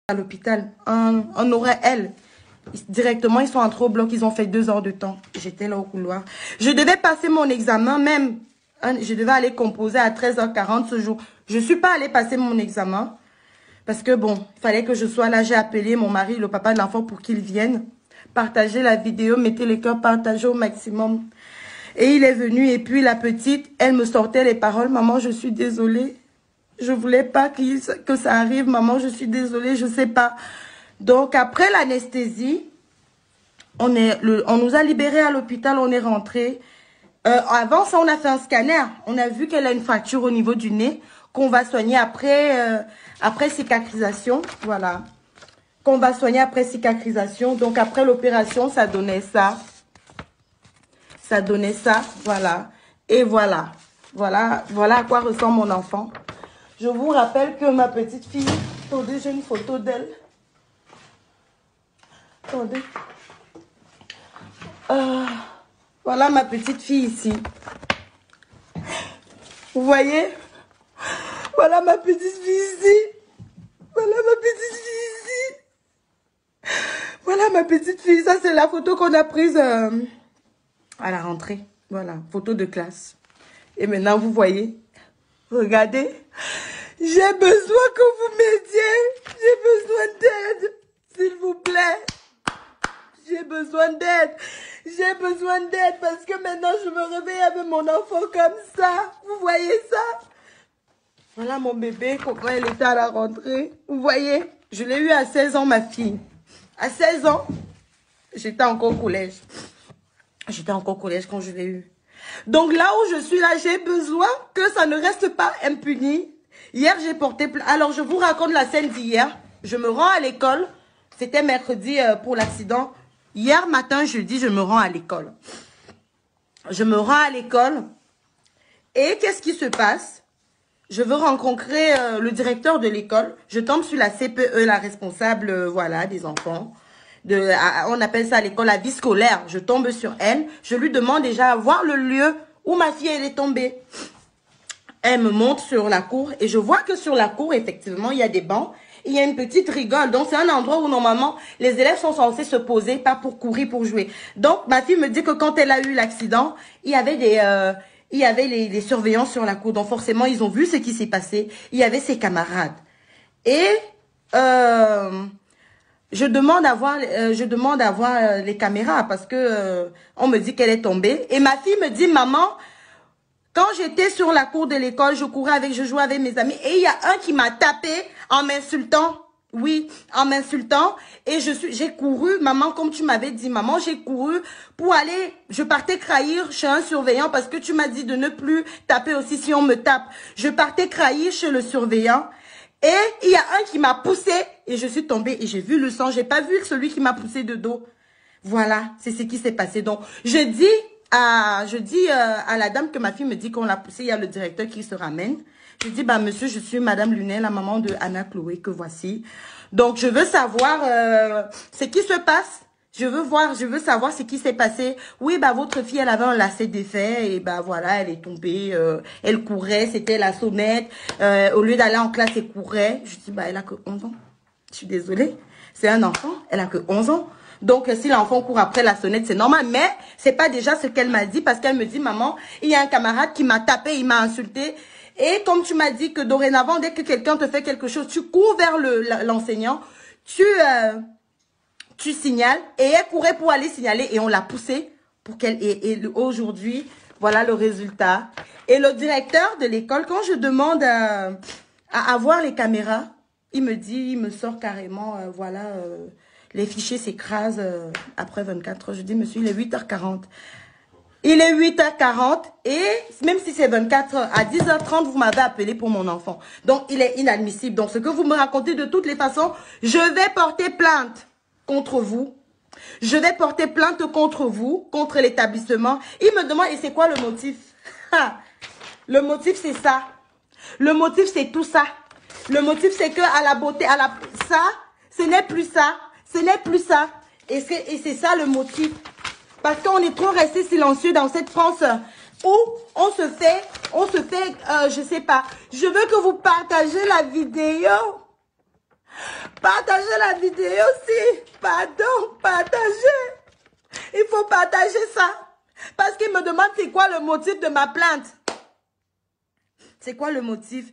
à l'hôpital. On aurait elle. Directement, ils sont entrés au bloc, ils ont fait 2 heures de temps. J'étais là au couloir. Je devais passer mon examen même. Je devais aller composer à 13h40 ce jour. Je ne suis pas allée passer mon examen. Parce que bon, il fallait que je sois là. J'ai appelé mon mari, le papa de l'enfant, pour qu'il vienne. Partager la vidéo, mettez les cœurs, partagez au maximum. Et il est venu et puis la petite, elle me sortait les paroles. Maman, je suis désolée. Je voulais pas que ça arrive. Maman, je suis désolée, je sais pas. Donc, après l'anesthésie, on nous a libérés à l'hôpital, on est rentré. Avant ça, on a fait un scanner. On a vu qu'elle a une fracture au niveau du nez qu'on va soigner après cicatrisation. Voilà. Qu'on va soigner après cicatrisation. Donc, après l'opération, ça donnait ça. Ça donnait ça, voilà. Et voilà. Voilà à quoi ressemble mon enfant. Je vous rappelle que ma petite fille... Attendez, j'ai une photo d'elle. Attendez. Voilà ma petite fille ici. Vous voyez? Voilà ma petite fille ici. Voilà ma petite fille ici. Voilà ma petite fille. Ça, c'est la photo qu'on a prise à la rentrée. Voilà, photo de classe. Et maintenant, vous voyez. Regardez. J'ai besoin que vous m'aidiez. J'ai besoin d'aide. S'il vous plaît. J'ai besoin d'aide. J'ai besoin d'aide parce que maintenant je me réveille avec mon enfant comme ça. Vous voyez ça? Voilà mon bébé, comment elle était à la rentrée. Vous voyez? Je l'ai eu à 16 ans, ma fille. À 16 ans, j'étais encore au collège. J'étais encore au collège quand je l'ai eu. Donc là où je suis là, j'ai besoin que ça ne reste pas impuni. Hier, j'ai porté plainte. Alors, je vous raconte la scène d'hier. Je me rends à l'école. C'était mercredi pour l'accident. Hier matin, jeudi, je me rends à l'école. Je me rends à l'école. Et qu'est-ce qui se passe? Je veux rencontrer le directeur de l'école. Je tombe sur la CPE, la responsable voilà, des enfants. On appelle ça à l'école la vie scolaire. Je tombe sur elle. Je lui demande déjà à voir le lieu où ma fille elle est tombée. Elle me montre sur la cour. Et je vois que sur la cour, effectivement, il y a des bancs. Il y a une petite rigole. Donc, c'est un endroit où, normalement, les élèves sont censés se poser, pas pour courir, pour jouer. Donc, ma fille me dit que quand elle a eu l'accident, il y avait les surveillants sur la cour. Donc, forcément, ils ont vu ce qui s'est passé. Il y avait ses camarades. Et je demande à voir les caméras parce que on me dit qu'elle est tombée. Et ma fille me dit, maman, quand j'étais sur la cour de l'école, je jouais avec mes amis et il y a un qui m'a tapé en m'insultant. Oui, en m'insultant. Et j'ai couru, maman, comme tu m'avais dit, maman, j'ai couru pour aller, je partais trahir chez un surveillant parce que tu m'as dit de ne plus taper aussi si on me tape. Je partais trahir chez le surveillant et il y a un qui m'a poussé et je suis tombée et j'ai vu le sang. J'ai pas vu celui qui m'a poussé de dos. Voilà, c'est ce qui s'est passé. Donc, je dis à la dame que ma fille me dit qu'on l'a poussée, il y a le directeur qui se ramène. Je dis, bah monsieur, je suis Madame Lunet, la maman de Anna Chloé, que voici. Donc, je veux savoir ce qui se passe. Je veux savoir ce qui s'est passé. Oui, bah votre fille, elle avait un lacet défait et bah voilà, elle est tombée. Elle courait, c'était la sonnette. Au lieu d'aller en classe, elle courait. Je dis, bah elle a que 11 ans. Je suis désolée. C'est un enfant, elle a que 11 ans. Donc, si l'enfant court après la sonnette, c'est normal. Mais c'est pas déjà ce qu'elle m'a dit parce qu'elle me dit, maman, il y a un camarade qui m'a tapé, il m'a insulté. Et comme tu m'as dit que dorénavant, dès que quelqu'un te fait quelque chose, tu cours vers l'enseignant, tu signales. Et elle courait pour aller signaler et on l'a poussée pour qu'elle... Et aujourd'hui, voilà le résultat. Et le directeur de l'école, quand je demande à avoir les caméras, il me sort carrément, voilà... les fichiers s'écrasent après 24 heures. Je dis, monsieur, il est 8h40. Il est 8h40 et même si c'est 24 heures, à 10h30, vous m'avez appelé pour mon enfant. Donc, il est inadmissible. Donc, ce que vous me racontez de toutes les façons, je vais porter plainte contre vous. Je vais porter plainte contre vous, contre l'établissement. Il me demande, et c'est quoi le motif? Le motif, c'est ça. Le motif, c'est tout ça. Le motif, c'est que à la beauté, ça, ce n'est plus ça. Ce n'est plus ça. Et c'est ça le motif. Parce qu'on est trop resté silencieux dans cette France où on se fait, je sais pas. Je veux que vous partagez la vidéo. Partagez la vidéo aussi. Pardon, partagez. Il faut partager ça. Parce qu'il me demande c'est quoi le motif de ma plainte. C'est quoi le motif?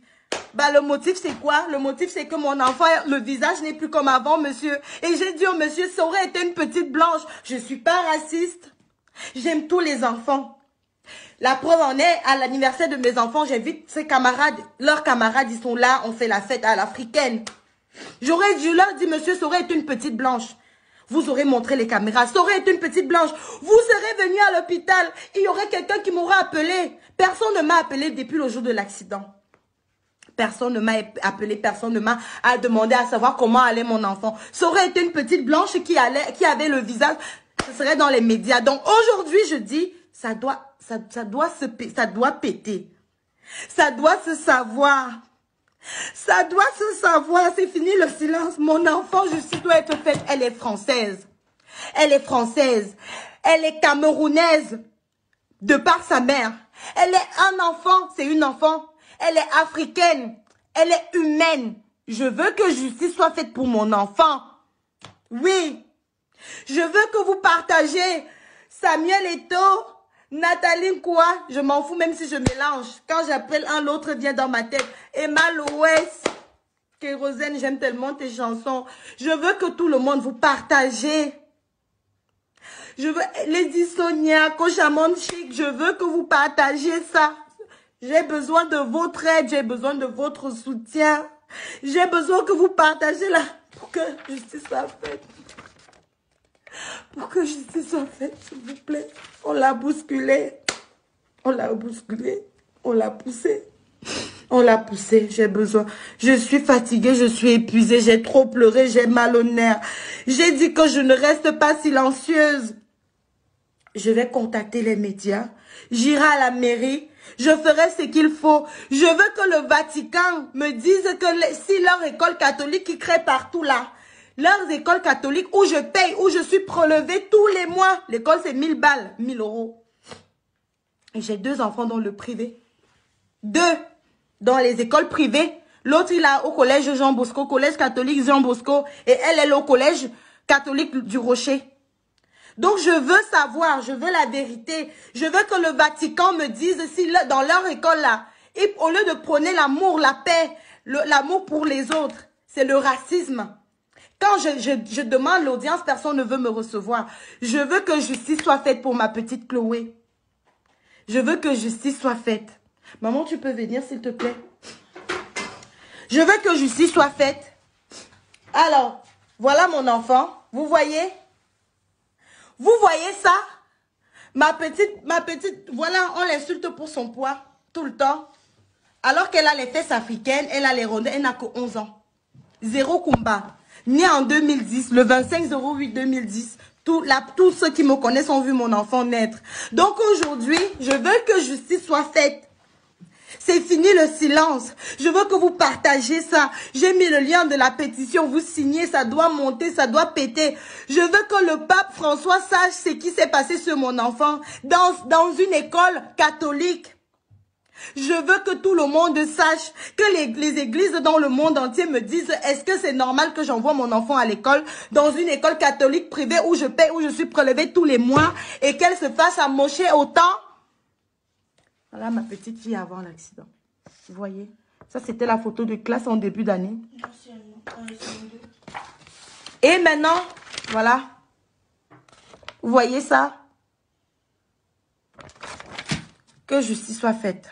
Bah, le motif, c'est quoi? Le motif, c'est que mon enfant, le visage n'est plus comme avant, monsieur. Et j'ai dit au monsieur, ça aurait été une petite blanche. Je suis pas raciste. J'aime tous les enfants. La preuve en est, à l'anniversaire de mes enfants, j'invite ses camarades. Leurs camarades, ils sont là, on fait la fête à l'africaine. J'aurais dû leur dire, monsieur, ça aurait été une petite blanche. Vous aurez montré les caméras, ça aurait été une petite blanche. Vous serez venu à l'hôpital, il y aurait quelqu'un qui m'aura appelé. Personne ne m'a appelé depuis le jour de l'accident. Personne ne m'a appelé, personne ne m'a demandé à savoir comment allait mon enfant. Ça aurait été une petite blanche qui avait le visage, ce serait dans les médias. Donc aujourd'hui, je dis, ça doit péter. Ça doit se savoir. Ça doit se savoir. C'est fini le silence. Mon enfant, justice doit être faite. Elle est française. Elle est française. Elle est camerounaise. De par sa mère. Elle est un enfant. C'est une enfant. Elle est africaine. Elle est humaine. Je veux que justice soit faite pour mon enfant. Oui. Je veux que vous partagez Samuel Eto'o, Nathalie quoi, je m'en fous même si je mélange. Quand j'appelle un, l'autre vient dans ma tête. Emma Loès, Kérosène, j'aime tellement tes chansons. Je veux que tout le monde vous partagez. Je veux, Lady Sonia, Kochamon Chic, je veux que vous partagez ça. J'ai besoin de votre aide, j'ai besoin de votre soutien. J'ai besoin que vous partagez là pour que justice soit faite. Pour que justice soit faite, s'il vous plaît. On l'a bousculé. On l'a bousculé. On l'a poussé. On l'a poussé. J'ai besoin. Je suis fatiguée, je suis épuisée. J'ai trop pleuré, j'ai mal au nerf. J'ai dit que je ne reste pas silencieuse. Je vais contacter les médias. J'irai à la mairie. Je ferai ce qu'il faut. Je veux que le Vatican me dise que si leur école catholique qui crée partout là, leurs écoles catholiques où je paye, où je suis prélevée tous les mois. L'école, c'est 1000 balles, 1000 euros. Et j'ai 2 enfants dans le privé. 2 dans les écoles privées. L'autre, il est au collège Jean Bosco, collège catholique Jean Bosco. Et elle est au collège catholique du Rocher. Donc, je veux savoir, je veux la vérité. Je veux que le Vatican me dise si dans leur école là, au lieu de prôner l'amour, la paix, l'amour pour les autres, c'est le racisme. Quand je demande l'audience, personne ne veut me recevoir. Je veux que justice soit faite pour ma petite Chloé. Je veux que justice soit faite. Maman, tu peux venir, s'il te plaît. Je veux que justice soit faite. Alors, voilà mon enfant. Vous voyez? Vous voyez ça? Ma petite, voilà, on l'insulte pour son poids, tout le temps. Alors qu'elle a les fesses africaines, elle a les rondelles, elle n'a que 11 ans. Zéro combat. Née en 2010, le 25/08/2010. Tous ceux qui me connaissent ont vu mon enfant naître. Donc aujourd'hui, je veux que justice soit faite. C'est fini le silence. Je veux que vous partagez ça. J'ai mis le lien de la pétition. Vous signez, ça doit monter, ça doit péter. Je veux que le pape François sache ce qui s'est passé sur mon enfant dans une école catholique. Je veux que tout le monde sache, que les églises dans le monde entier me disent, est-ce que c'est normal que j'envoie mon enfant à l'école, dans une école catholique privée où je paie, où je suis prélevée tous les mois, et qu'elle se fasse amocher autant? Voilà ma petite fille avant l'accident. Vous voyez? Ça, c'était la photo de classe en début d'année. Et maintenant, voilà. Vous voyez ça? Que justice soit faite.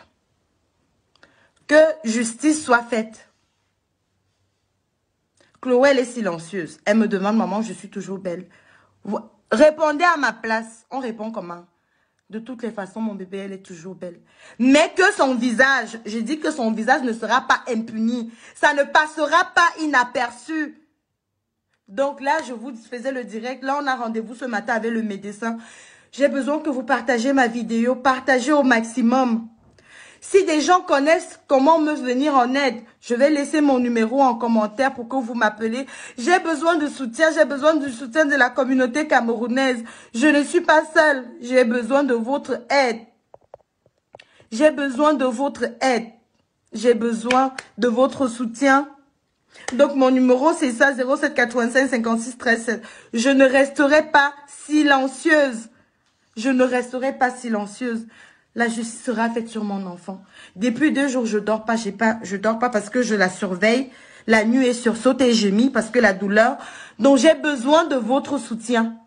Que justice soit faite. Chloé, elle est silencieuse. Elle me demande, maman, je suis toujours belle. Répondez à ma place. On répond comment? De toutes les façons, mon bébé, elle est toujours belle. Mais que son visage, je dis que son visage ne sera pas impuni. Ça ne passera pas inaperçu. Donc là, je vous faisais le direct. Là, on a rendez-vous ce matin avec le médecin. J'ai besoin que vous partagez ma vidéo. Partagez au maximum. Si des gens connaissent comment me venir en aide, je vais laisser mon numéro en commentaire pour que vous m'appelez. J'ai besoin de soutien, j'ai besoin du soutien de la communauté camerounaise. Je ne suis pas seule, j'ai besoin de votre aide. J'ai besoin de votre aide. J'ai besoin de votre soutien. Donc, mon numéro, c'est ça, 07 85 56 13 7. Je ne resterai pas silencieuse. Je ne resterai pas silencieuse. La justice sera faite sur mon enfant. Depuis 2 jours, je dors pas. Je dors pas parce que je la surveille. La nuit est sursaute et gémit parce que la douleur. Donc, j'ai besoin de votre soutien.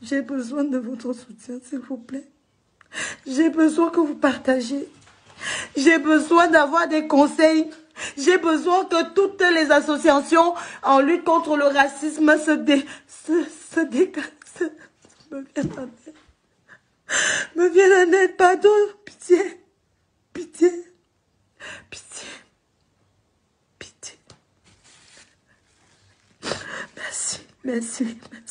J'ai besoin de votre soutien, s'il vous plaît. J'ai besoin que vous partagiez. J'ai besoin d'avoir des conseils. J'ai besoin que toutes les associations en lutte contre le racisme me viennent en aide. Pardon, pitié. Pitié. Pitié. Pitié. Merci, merci, merci.